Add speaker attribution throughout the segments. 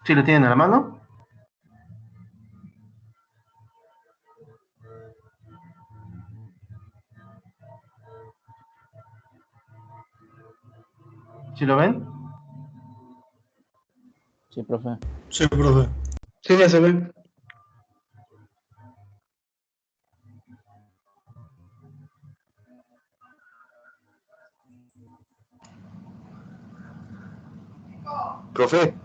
Speaker 1: ¿Sí lo tienen a la mano? ¿Sí lo ven?
Speaker 2: Sí, profe.
Speaker 3: Sí, profe.
Speaker 4: Sí, ya se ve.
Speaker 5: Profe.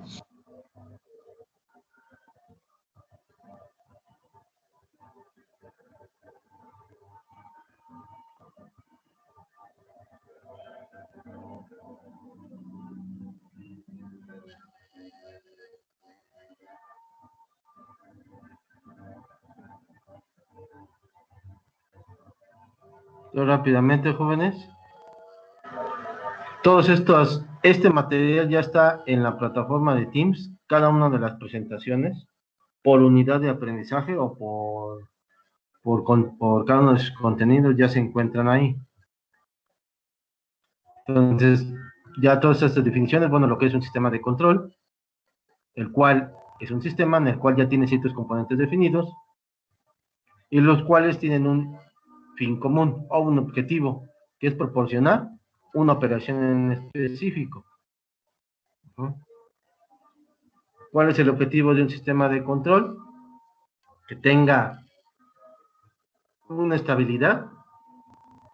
Speaker 1: Rápidamente, jóvenes. Este material ya está en la plataforma de Teams, cada una de las presentaciones, por unidad de aprendizaje o por cada uno de sus contenidos ya se encuentran ahí. Entonces, ya todas estas definiciones, bueno, lo que es un sistema de control, el cual es un sistema en el cual ya tiene ciertos componentes definidos, y los cuales tienen un fin común o un objetivo, que es proporcionar una operación en específico. ¿Cuál es el objetivo de un sistema de control? Que tenga una estabilidad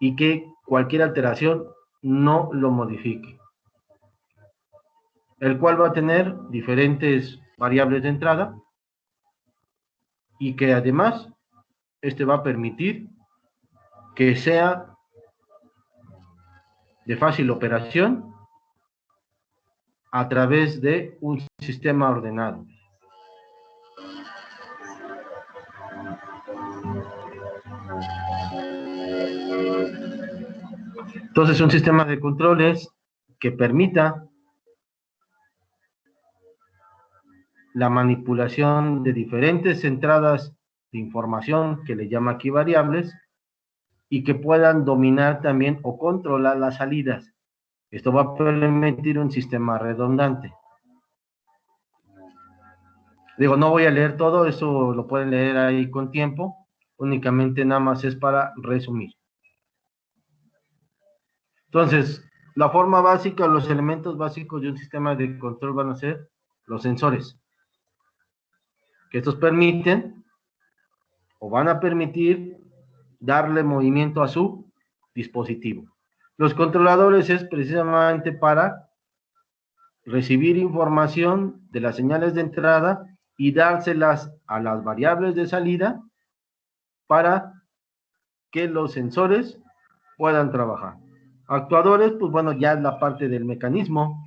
Speaker 1: y que cualquier alteración no lo modifique. El cual va a tener diferentes variables de entrada y que además este va a permitir que sea de fácil operación a través de un sistema ordenado. Entonces, un sistema de control es que permita la manipulación de diferentes entradas de información, que le llama aquí variables, y que puedan dominar también o controlar las salidas. Esto va a permitir un sistema redundante. Digo, no voy a leer todo, eso lo pueden leer ahí con tiempo, únicamente nada más es para resumir. Entonces, la forma básica, los elementos básicos de un sistema de control van a ser los sensores, que estos permiten o van a permitir darle movimiento a su dispositivo. Los controladores es precisamente para recibir información de las señales de entrada y dárselas a las variables de salida para que los sensores puedan trabajar. Actuadores, pues bueno, ya es la parte del mecanismo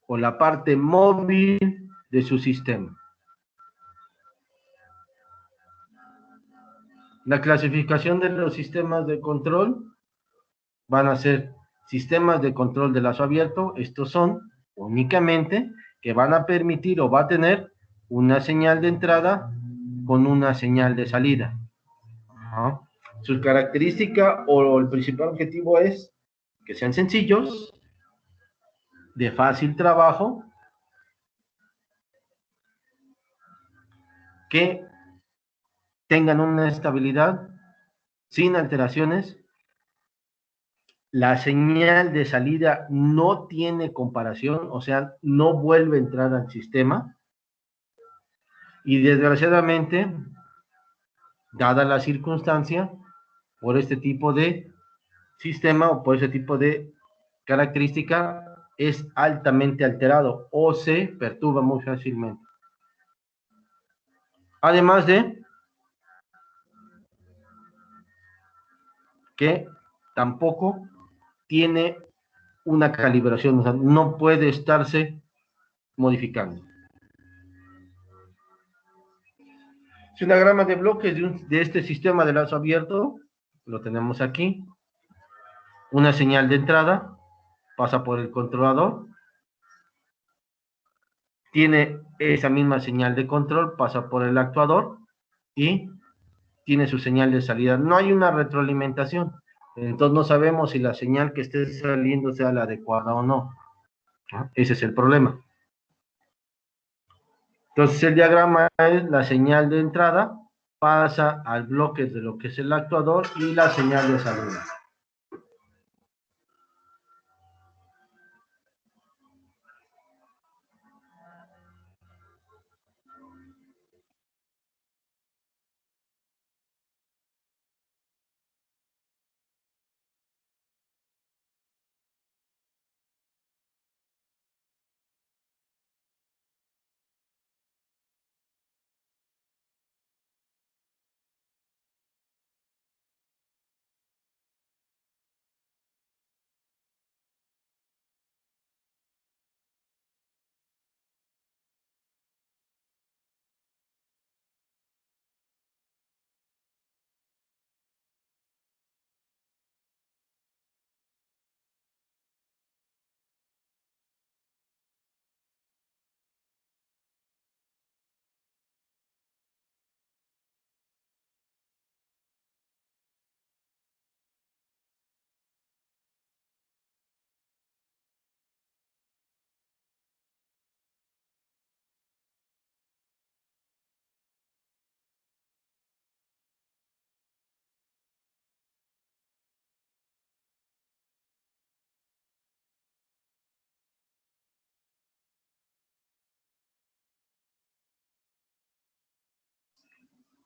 Speaker 1: o la parte móvil de su sistema. La clasificación de los sistemas de control van a ser sistemas de control de lazo abierto. Estos son únicamente que van a permitir o va a tener una señal de entrada con una señal de salida. Su característica o el principal objetivo es que sean sencillos, de fácil trabajo, que tengan una estabilidad sin alteraciones. La señal de salida no tiene comparación, o sea, no vuelve a entrar al sistema. Y desgraciadamente, dada la circunstancia, por este tipo de sistema o por ese tipo de característica, es altamente alterado o se perturba muy fácilmente. Además de que tampoco tiene una calibración, o sea, no puede estarse modificando. Es una diagrama de bloques de este sistema de lazo abierto, lo tenemos aquí. Una señal de entrada pasa por el controlador, tiene esa misma señal de control, pasa por el actuador y tiene su señal de salida. No hay una retroalimentación, entonces no sabemos si la señal que esté saliendo sea la adecuada o no. Ese es el problema. Entonces el diagrama es la señal de entrada, pasa al bloque de lo que es el actuador y la señal de salida.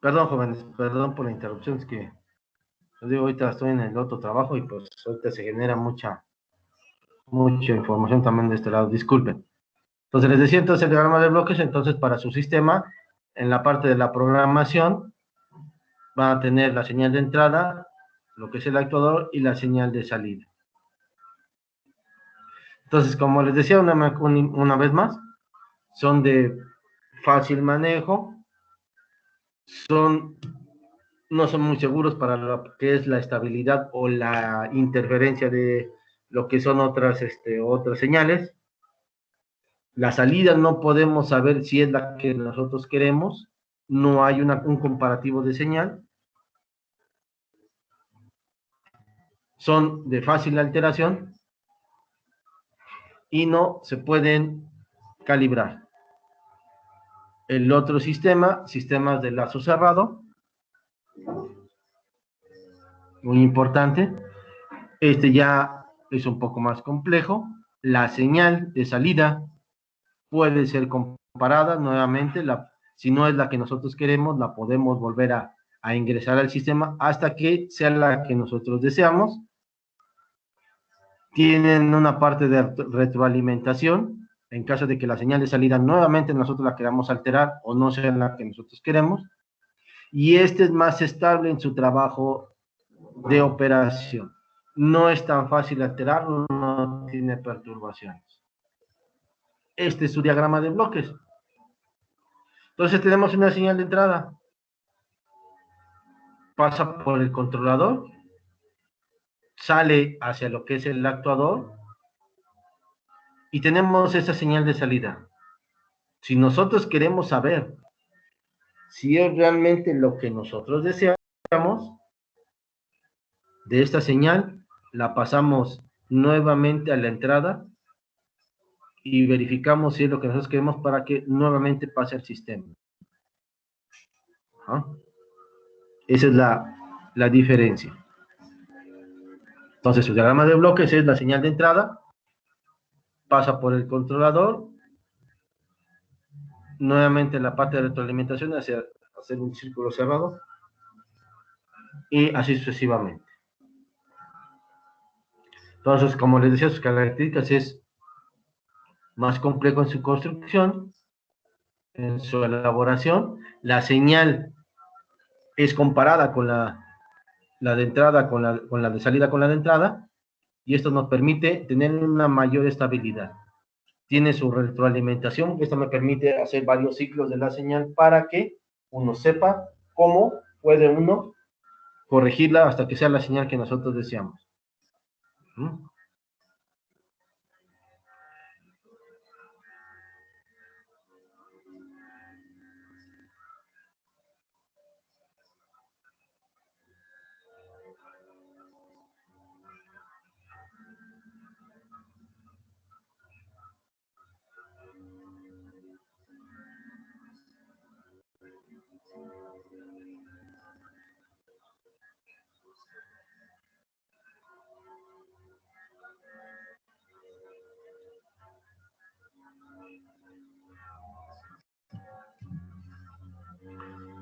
Speaker 1: Perdón, jóvenes, perdón por la interrupción, es que les digo, ahorita estoy en el otro trabajo y pues ahorita se genera mucha información también de este lado, disculpen. Entonces les decía, entonces el diagrama de bloques, entonces para su sistema, en la parte de la programación, va a tener la señal de entrada, lo que es el actuador y la señal de salida. Entonces, como les decía una vez más, son de fácil manejo, no son muy seguros para lo que es la estabilidad o la interferencia de lo que son otras señales. La salida no podemos saber si es la que nosotros queremos, no hay un comparativo de señal, son de fácil alteración y no se pueden calibrar. El otro sistema, sistemas de lazo cerrado, muy importante. Este ya es un poco más complejo. La señal de salida puede ser comparada nuevamente. Si no es la que nosotros queremos, la podemos volver a ingresar al sistema hasta que sea la que nosotros deseamos. Tienen una parte de retroalimentación en caso de que la señal de salida nuevamente nosotros la queramos alterar o no sea la que nosotros queremos. Y este es más estable en su trabajo de operación. No es tan fácil alterarlo, no tiene perturbaciones. Este es su diagrama de bloques. Entonces tenemos una señal de entrada. Pasa por el controlador, sale hacia lo que es el actuador y tenemos esa señal de salida. Si nosotros queremos saber si es realmente lo que nosotros deseamos, de esta señal la pasamos nuevamente a la entrada y verificamos si es lo que nosotros queremos para que nuevamente pase al sistema. ¿Ah? Esa es la diferencia. Entonces, su diagrama de bloques es la señal de entrada, pasa por el controlador, nuevamente la parte de retroalimentación hacia hacer un círculo cerrado y así sucesivamente. Entonces, como les decía, sus características es más complejo en su construcción, en su elaboración. La señal es comparada con la de entrada, con la de salida, con la de entrada, y esto nos permite tener una mayor estabilidad. Tiene su retroalimentación, esto me permite hacer varios ciclos de la señal para que uno sepa cómo puede uno corregirla hasta que sea la señal que nosotros deseamos. ¿Mm?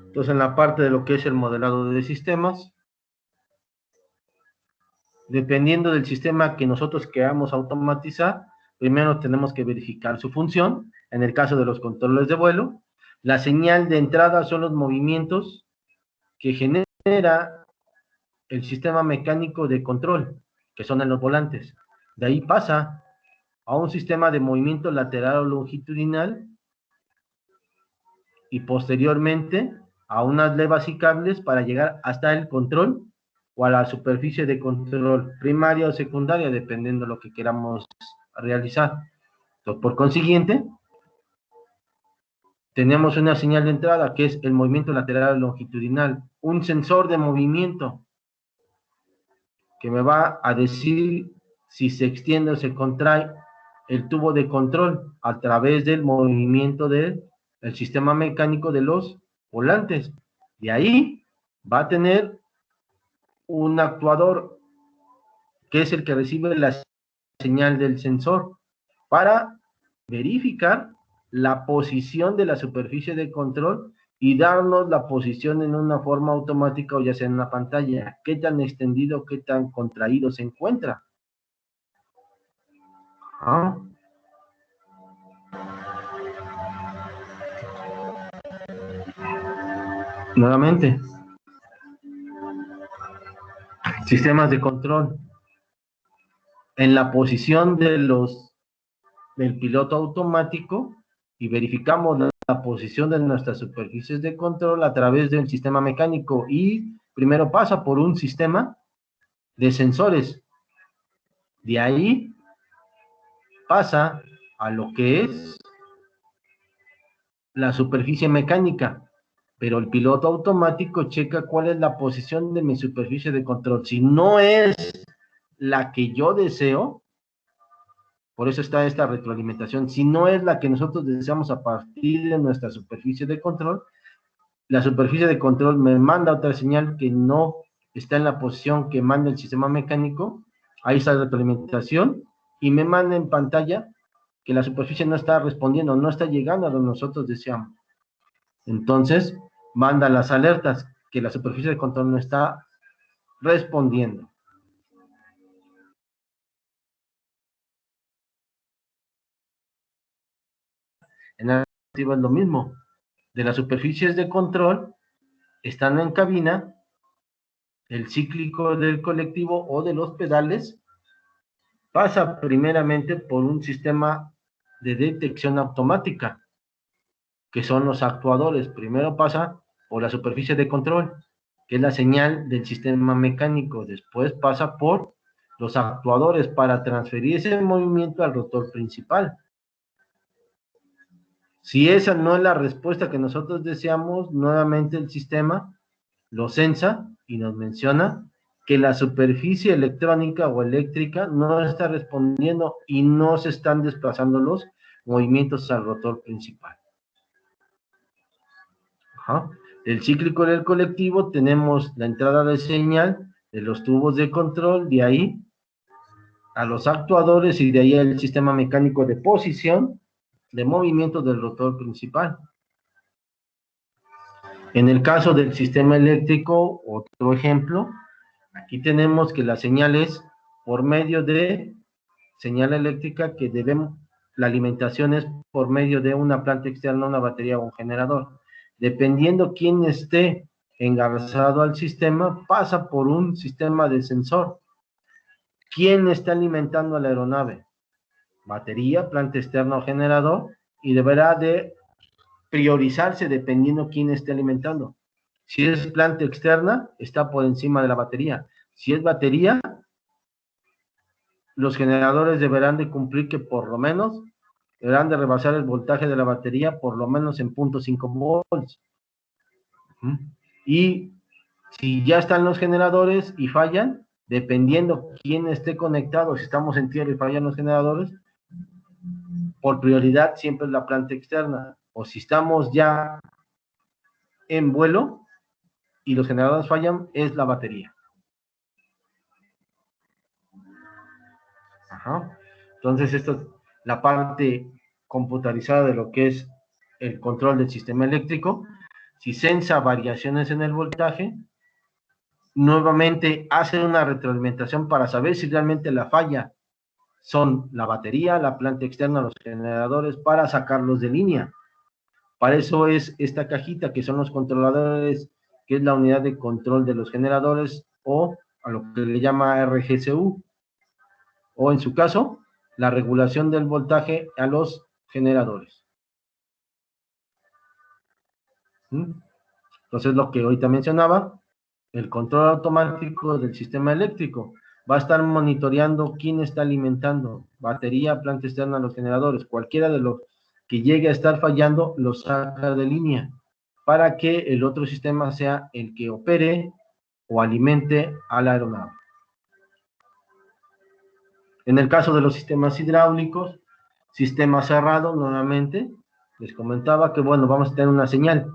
Speaker 1: Entonces, en la parte de lo que es el modelado de sistemas, dependiendo del sistema que nosotros queramos automatizar, primero tenemos que verificar su función. En el caso de los controles de vuelo, la señal de entrada son los movimientos que genera el sistema mecánico de control, que son en los volantes. De ahí pasa a un sistema de movimiento lateral o longitudinal y posteriormente a unas levas y cables para llegar hasta el control o a la superficie de control primaria o secundaria, dependiendo de lo que queramos realizar. Entonces, por consiguiente, tenemos una señal de entrada que es el movimiento lateral o longitudinal, un sensor de movimiento que me va a decir si se extiende o se contrae el tubo de control a través del movimiento del sistema mecánico de los volantes. De ahí va a tener un actuador que es el que recibe la señal del sensor para verificar la posición de la superficie de control y darnos la posición en una forma automática o ya sea en una pantalla, qué tan extendido, qué tan contraído se encuentra. Nuevamente, sistemas de control. En la posición del piloto automático y verificamos la posición de nuestras superficies de control a través del sistema mecánico y primero pasa por un sistema de sensores. De ahí pasa a lo que es la superficie mecánica, pero el piloto automático checa cuál es la posición de mi superficie de control. Si no es la que yo deseo, por eso está esta retroalimentación, si no es la que nosotros deseamos a partir de nuestra superficie de control, la superficie de control me manda otra señal que no está en la posición que manda el sistema mecánico, ahí está la retroalimentación, y me manda en pantalla que la superficie no está respondiendo, no está llegando a lo que nosotros deseamos. Entonces, manda las alertas que la superficie de control no está respondiendo. En la alternativa es lo mismo. De las superficies de control, estando en cabina, el cíclico del colectivo o de los pedales pasa primeramente por un sistema de detección automática, que son los actuadores. Primero pasa por la superficie de control, que es la señal del sistema mecánico. Después pasa por los actuadores para transferir ese movimiento al rotor principal. Si esa no es la respuesta que nosotros deseamos, nuevamente el sistema lo sensa y nos menciona que la superficie electrónica o eléctrica no está respondiendo y no se están desplazando los movimientos al rotor principal. Del cíclico del colectivo tenemos la entrada de señal de los tubos de control, de ahí a los actuadores y de ahí al sistema mecánico de posición de movimiento del rotor principal. En el caso del sistema eléctrico, otro ejemplo, aquí tenemos que la señal es por medio de señal eléctrica que debemos, la alimentación es por medio de una planta externa, una batería o un generador. Dependiendo quién esté engarzado al sistema, pasa por un sistema de sensor. ¿Quién está alimentando a la aeronave? Batería, planta externa o generador, y deberá de priorizarse dependiendo quién esté alimentando. Si es planta externa, está por encima de la batería. Si es batería, los generadores deberán de cumplir que por lo menos deberán de rebasar el voltaje de la batería por lo menos en 0.5 volts. Y si ya están los generadores y fallan, dependiendo quién esté conectado, si estamos en tierra y fallan los generadores, por prioridad siempre es la planta externa. O si estamos ya en vuelo, y los generadores fallan es la batería. Ajá. Entonces, esto es la parte computarizada de lo que es el control del sistema eléctrico. Si sensa variaciones en el voltaje, nuevamente hace una retroalimentación para saber si realmente la falla son la batería, la planta externa, los generadores, para sacarlos de línea. Para eso es esta cajita que son los controladores, que es la unidad de control de los generadores, o a lo que le llama RGCU, o en su caso, la regulación del voltaje a los generadores. Entonces, lo que ahorita mencionaba, el control automático del sistema eléctrico va a estar monitoreando quién está alimentando, batería, planta externa, los generadores. Cualquiera de los que llegue a estar fallando, lo saca de línea, para que el otro sistema sea el que opere o alimente a la aeronave. En el caso de los sistemas hidráulicos, sistema cerrado, nuevamente, les comentaba que, bueno, vamos a tener una señal.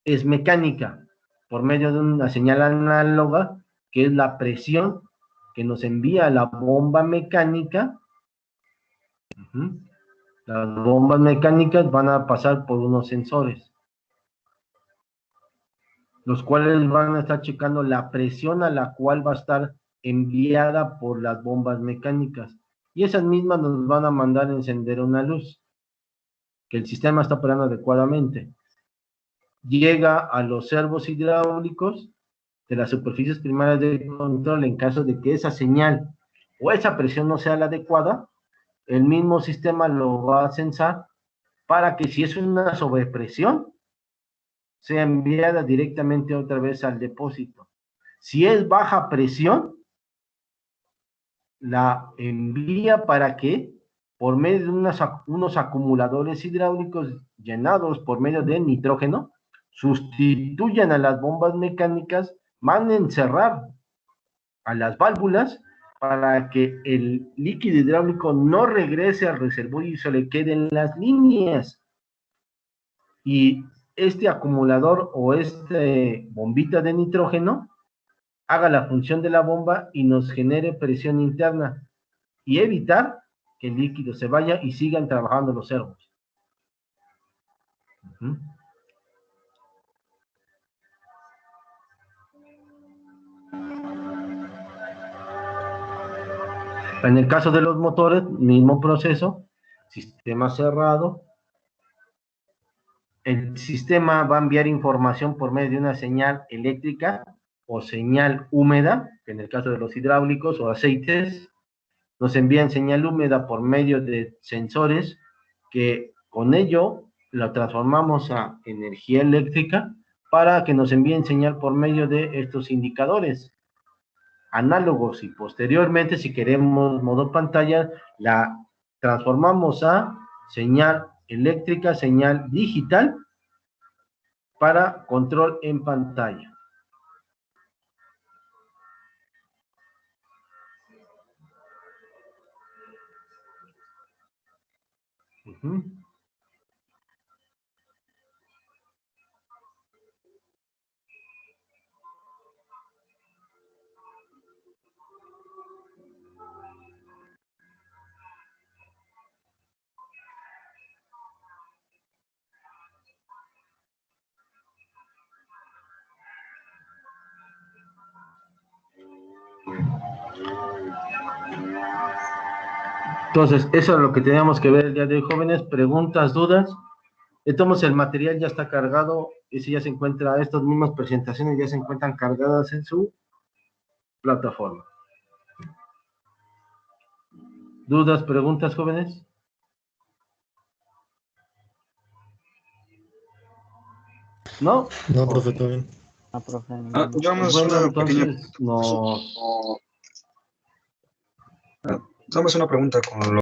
Speaker 1: Es mecánica, por medio de una señal análoga, que es la presión que nos envía la bomba mecánica. Las bombas mecánicas van a pasar por unos sensores, los cuales van a estar checando la presión a la cual va a estar enviada por las bombas mecánicas. Y esas mismas nos van a mandar a encender una luz, que el sistema está operando adecuadamente. Llega a los servos hidráulicos de las superficies primarias de control. En caso de que esa señal o esa presión no sea la adecuada, el mismo sistema lo va a censar para que si es una sobrepresión, sea enviada directamente otra vez al depósito. Si es baja presión, la envía para que, por medio de unos acumuladores hidráulicos llenados por medio de nitrógeno, sustituyan a las bombas mecánicas, manden cerrar a las válvulas para que el líquido hidráulico no regrese al reservorio y se le queden las líneas. Y este acumulador o este bombita de nitrógeno haga la función de la bomba y nos genere presión interna y evitar que el líquido se vaya y sigan trabajando los servos. En el caso de los motores, mismo proceso, sistema cerrado. El sistema va a enviar información por medio de una señal eléctrica o señal húmeda, que en el caso de los hidráulicos o aceites, nos envían señal húmeda por medio de sensores que con ello la transformamos a energía eléctrica para que nos envíen señal por medio de estos indicadores análogos, y posteriormente, si queremos modo pantalla, la transformamos a señal eléctrica, señal digital para control en pantalla. Entonces, eso es lo que teníamos que ver el día de hoy, jóvenes. Preguntas, dudas. Entonces, el material ya está cargado. Ese ya se encuentra, estas mismas presentaciones ya se encuentran cargadas en su plataforma. ¿Dudas, preguntas, jóvenes? ¿No?
Speaker 2: No, profe, todo bien.
Speaker 3: No, profe.
Speaker 5: Damos
Speaker 1: Bueno,
Speaker 5: una pequeña...
Speaker 1: entonces nos...
Speaker 5: Damos una pregunta con lo